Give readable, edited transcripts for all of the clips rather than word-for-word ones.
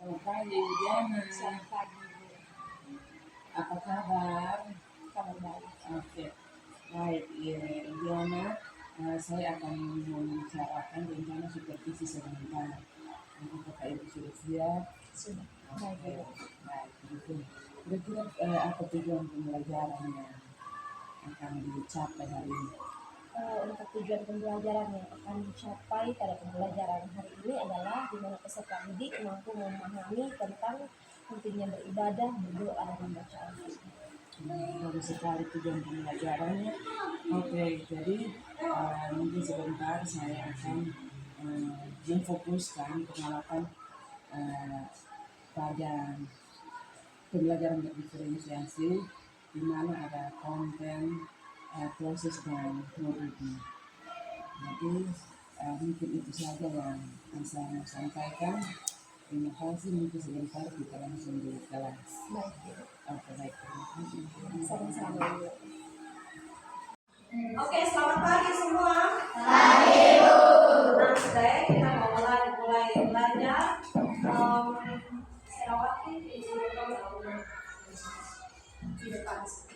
Selamat pagi, Diana. Selamat pagi, Bu. Apa kabar? Kabar baik. Oke, baik, ya, Diana. Saya akan membicarakan rencana supervisi sebentar. Apakah Ibu sudah siap? Sudah. Oke, Baik, Bu. baik. Kira-kira apa tujuan pembelajaran yang akan dicapai hari ini? Untuk tujuan pembelajaran yang akan dicapai pada pembelajaran hari ini adalah di mana peserta didik mampu memahami tentang pentingnya beribadah, berdoa, dan membaca Al-Quran. Bagus sekali tujuan pembelajarannya. Oke, jadi mungkin sebentar saya akan memfokuskan pengamatan pada pembelajaran berdiferensiasi, di mana ada konten, proses dan modulnya. Jadi mungkin itu saja yang saya sampaikan. Terima kasih, mungkin sebentar kita langsung di kelas. Baik, Bu. Oke, baik, terima kasih. Sama-sama, Bu. Oke, selamat pagi semua. Pagi, Bu. Nah, today kita mau mulai belajar. Selawati di depan. Terima kasih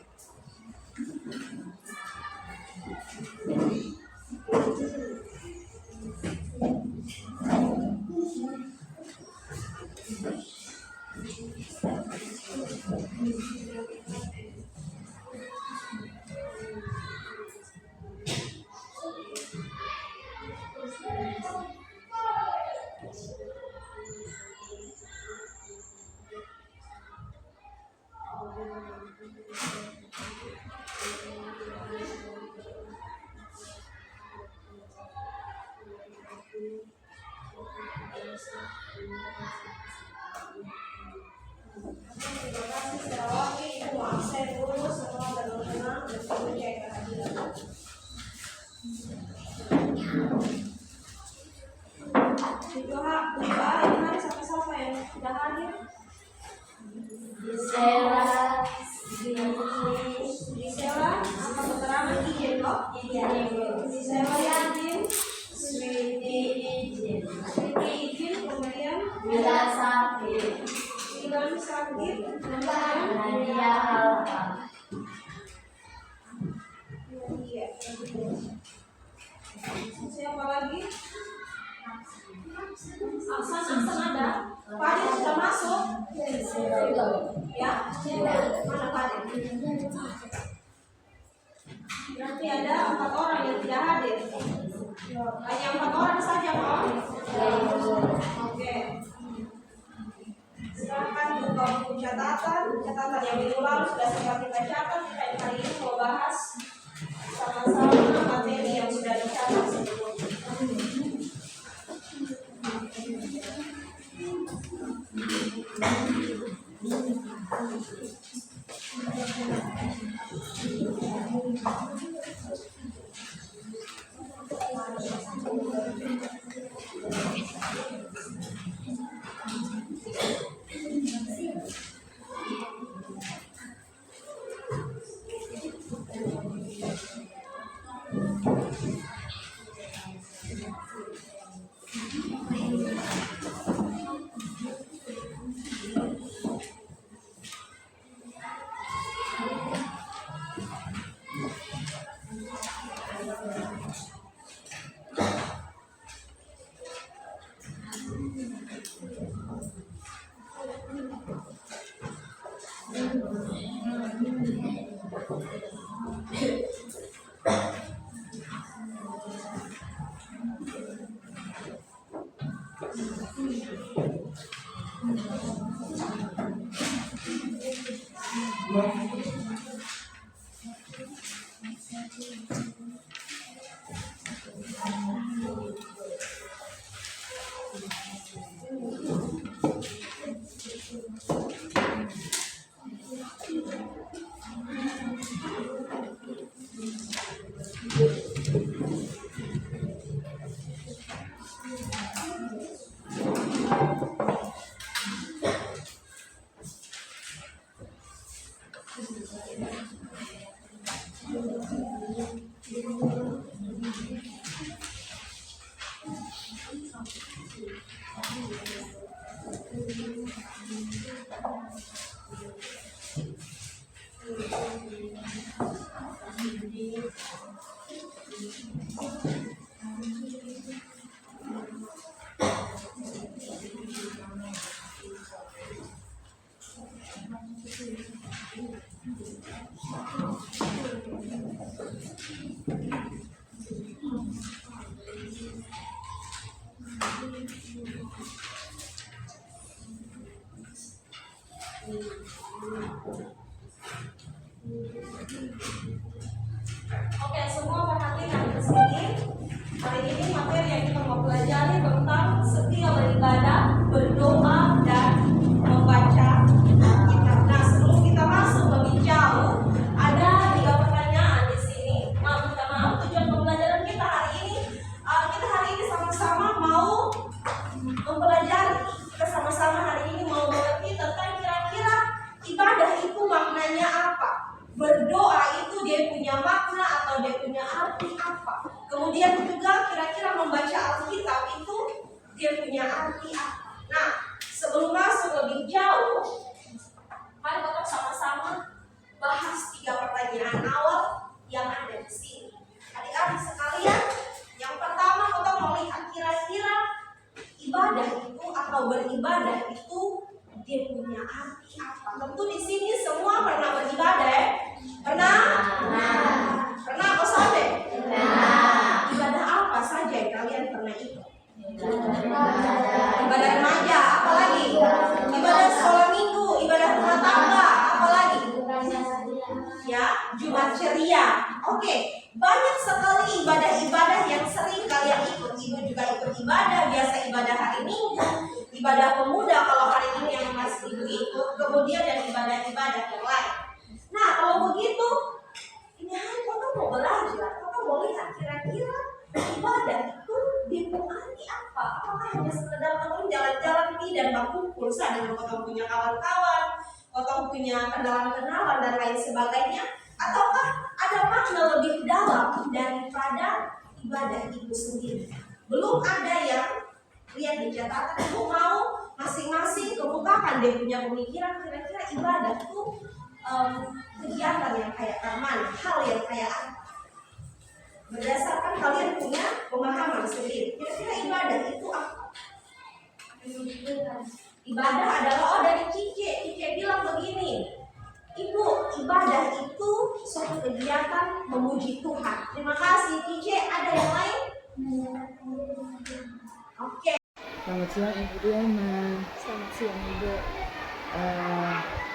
Selawati, Ibu absen dulu, semua tenang-tenang dan Ibu cek kehadiran. Doa ini hari siapa yang sudah hadir? Gisela, apa keterangan izin kok? Gisela Yakin, Sweety izin, kemudian Bila sakit, Ilan sakit, Nadia Alfa. Iya. Siapa lagi? Aksan ada. Fadil sudah masuk. Ya, mana Fadil? Berarti ada 4 orang yang tidak hadir. Hanya 4 orang saja, Pak. Oke. Silakan buka buku catatan yang minggu lalu sudah sempat kita catat. Kita hari ini mau bahas sama-sama materi yang sudah dicatat sebelumnya. atau beribadah itu dia punya arti apa? Tentu di sini semua pernah beribadah ya? Pernah? Pernah apa saja? Ibadah apa saja yang kalian pernah ikut? Ibadah remaja, apalagi? Ibadah sekolah minggu, ibadah rumah tangga, apalagi? Ya, Jumat ceria. Oke, banyak sekali ibadah-ibadah yang sering kalian ikut. Ibu juga ikut ibadah, biasa ibadah hari Minggu, ibadah pemuda kalau hari ini yang masih ibu ikut, kemudian dan ibadah-ibadah yang lain. Nah, kalau begitu, ini hari kita mau belajar, kita mau lihat kira-kira ibadah itu dipengaruhi apa? Apakah hanya sekedar kamu jalan-jalan nih dan berkumpul saja dengan kau punya kawan-kawan, kau punya kenalan-kenalan dan lain sebagainya? Ataukah ada makna lebih dalam daripada ibadah itu sendiri? Belum ada yang lihat di catatan, ibu mau masing-masing kemukakan dia punya pemikiran kira-kira ibadah itu kegiatan yang kayak mana, hal yang kayak apa? Berdasarkan kalian punya pemahaman sendiri. Kira-kira ibadah itu apa? Ibadah adalah dari Cice bilang begini. Ibu, ibadah itu suatu kegiatan memuji Tuhan. Terima kasih Cice. Ada yang lain? Oke. Selamat siang Ibu Diana. Selamat siang Ibu.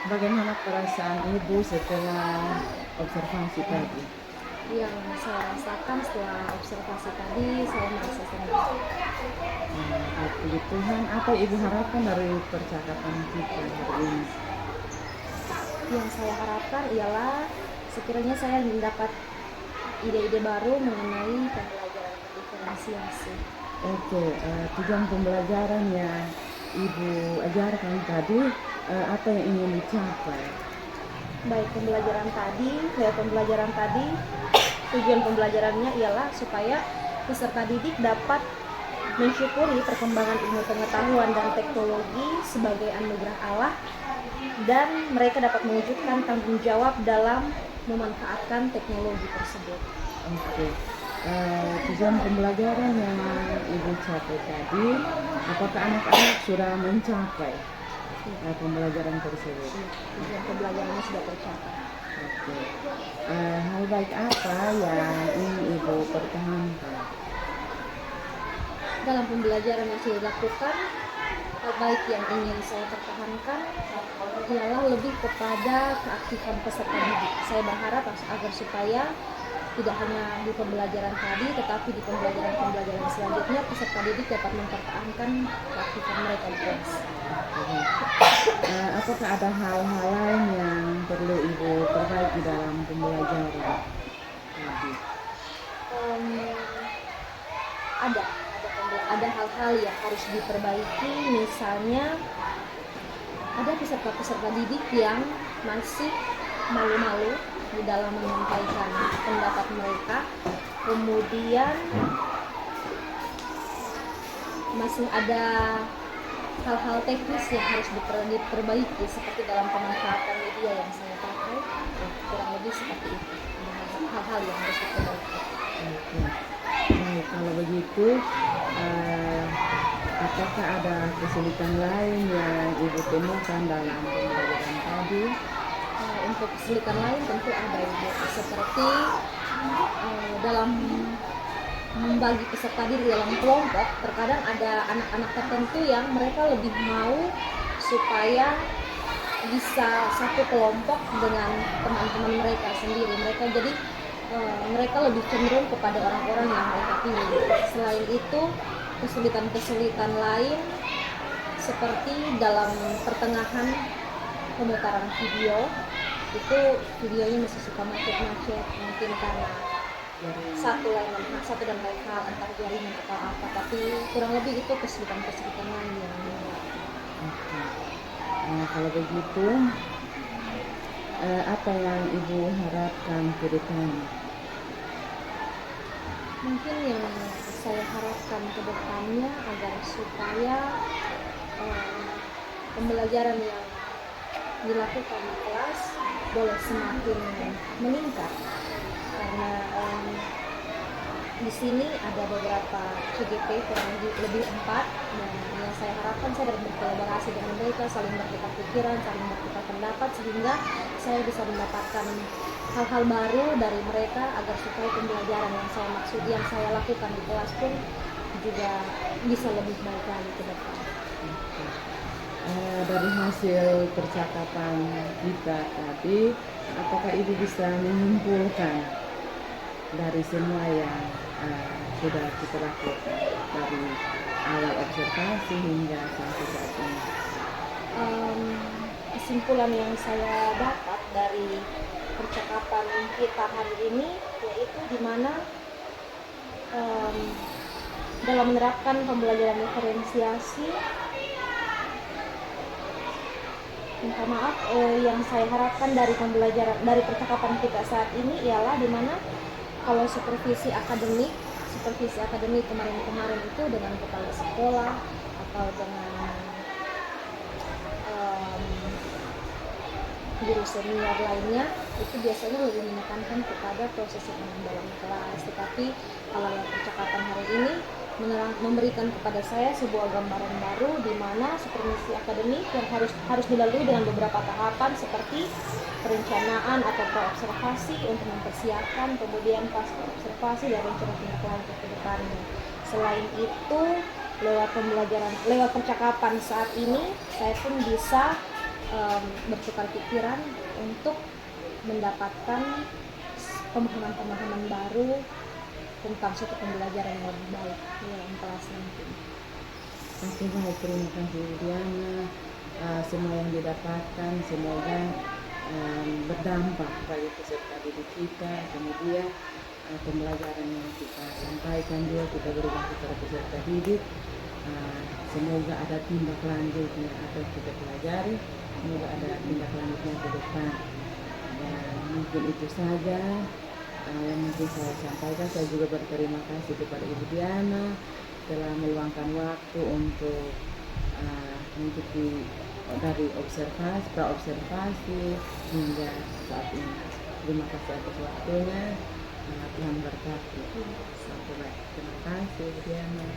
Bagaimana perasaan Ibu setelah observasi tadi? Yang saya rasakan setelah observasi tadi, saya merasa senang. Puji Tuhan, apa Ibu harapkan dari percakapan kita hari ini? Yang saya harapkan ialah sekiranya saya mendapat ide-ide baru mengenai pembelajaran diferensiasi. Oke, tujuan pembelajaran yang Ibu ajarkan tadi, apa yang ingin dicapai? Baik, pembelajaran tadi, tujuan pembelajarannya ialah supaya peserta didik dapat mensyukuri perkembangan ilmu pengetahuan dan teknologi sebagai anugerah Allah, dan mereka dapat mewujudkan tanggung jawab dalam memanfaatkan teknologi tersebut. Oke. Tujuan pembelajaran yang Ibu capai tadi, apakah anak-anak sudah mencapai pembelajaran tersebut? Tujuan pembelajarannya sudah tercapai. Oke. Hal baik apa yang ingin Ibu pertahankan? Dalam pembelajaran yang saya lakukan, hal baik yang ingin saya pertahankan ialah lebih kepada keaktifan peserta didik. Saya berharap agar supaya tidak hanya di pembelajaran tadi, tetapi di pembelajaran selanjutnya peserta didik dapat mempertahankan keaktifan mereka di kelas. Apakah ada hal-hal lain yang perlu Ibu perbaiki dalam pembelajaran tadi? Ada hal-hal yang harus diperbaiki, misalnya ada peserta didik yang masih malu-malu di dalam menyampaikan pendapat mereka, kemudian masih ada hal-hal teknis yang harus diperbaiki seperti dalam pemanfaatan media yang saya pakai, kurang lebih seperti itu. Ada hal-hal yang harus diperbaiki. Oke. Baik, kalau begitu, apakah ada kesulitan lain yang Ibu temukan dalam pembelajaran tadi? Untuk kesulitan lain tentu ada, Ibu, seperti dalam membagi peserta didik dalam kelompok. Terkadang ada anak-anak tertentu yang mereka lebih mau supaya bisa satu kelompok dengan teman-teman mereka sendiri. Mereka lebih cenderung kepada orang-orang yang mereka pilih. Selain itu, kesulitan-kesulitan lain seperti dalam pertengahan pemutaran video, itu videonya masih suka macet-macet, mungkin karena satu dan lain hal, entah jaringan atau apa, tapi kurang lebih itu kesulitan-kesulitan lain yang Oke. Kalau begitu, apa yang Ibu harapkan ke depannya? mungkin yang saya harapkan ke depannya agar supaya pembelajaran yang dilakukan di kelas boleh semakin meningkat, karena di sini ada beberapa CGP kurang lebih 4, dan yang saya harapkan saya dapat berkolaborasi dengan mereka, saling bertukar pikiran, saling bertukar pendapat, sehingga saya bisa mendapatkan hal-hal baru dari mereka agar supaya pembelajaran yang saya lakukan di kelas pun juga bisa lebih baik lagi ke depan. Dari hasil percakapan kita tadi, apakah Ibu bisa menyimpulkan dari semua yang sudah kita lakukan dari awal observasi hingga sampai saat ini? Kesimpulan yang saya dapat dari percakapan kita hari ini yaitu di mana dalam menerapkan pembelajaran diferensiasi, minta maaf, yang saya harapkan dari percakapan kita saat ini ialah di mana kalau supervisi akademik kemarin itu dengan kepala sekolah atau dengan guru senior lainnya, itu biasanya lebih menekankan kepada proses yang dalam kelas. Tetapi kalau yang percakapan hari ini memberikan kepada saya sebuah gambaran baru di mana supervisi akademik yang harus dilalui dengan beberapa tahapan seperti perencanaan atau praobservasi untuk mempersiapkan, kemudian pasca observasi dan rencana tindak lanjut ke depannya. Selain itu, lewat percakapan saat ini saya pun bisa bertukar pikiran untuk mendapatkan pemahaman-pemahaman baru tentang suatu pembelajaran yang lebih baik di dalam kelas nanti. Oke, baik, terima kasih Bu Diana. Semua yang didapatkan semoga berdampak bagi peserta didik kita, kemudian pembelajaran yang kita sampaikan juga kita berikan kepada peserta didik. Semoga ada tindak lanjutnya atau kita pelajari, semoga ada tindak lanjutnya ke depan. Dan mungkin itu saja yang mungkin saya sampaikan. Saya juga berterima kasih kepada Ibu Diana telah meluangkan waktu untuk mengikuti dari praobservasi hingga saat ini. Terima kasih atas waktunya. Tuhan berkati. Terima kasih, Ibu Diana.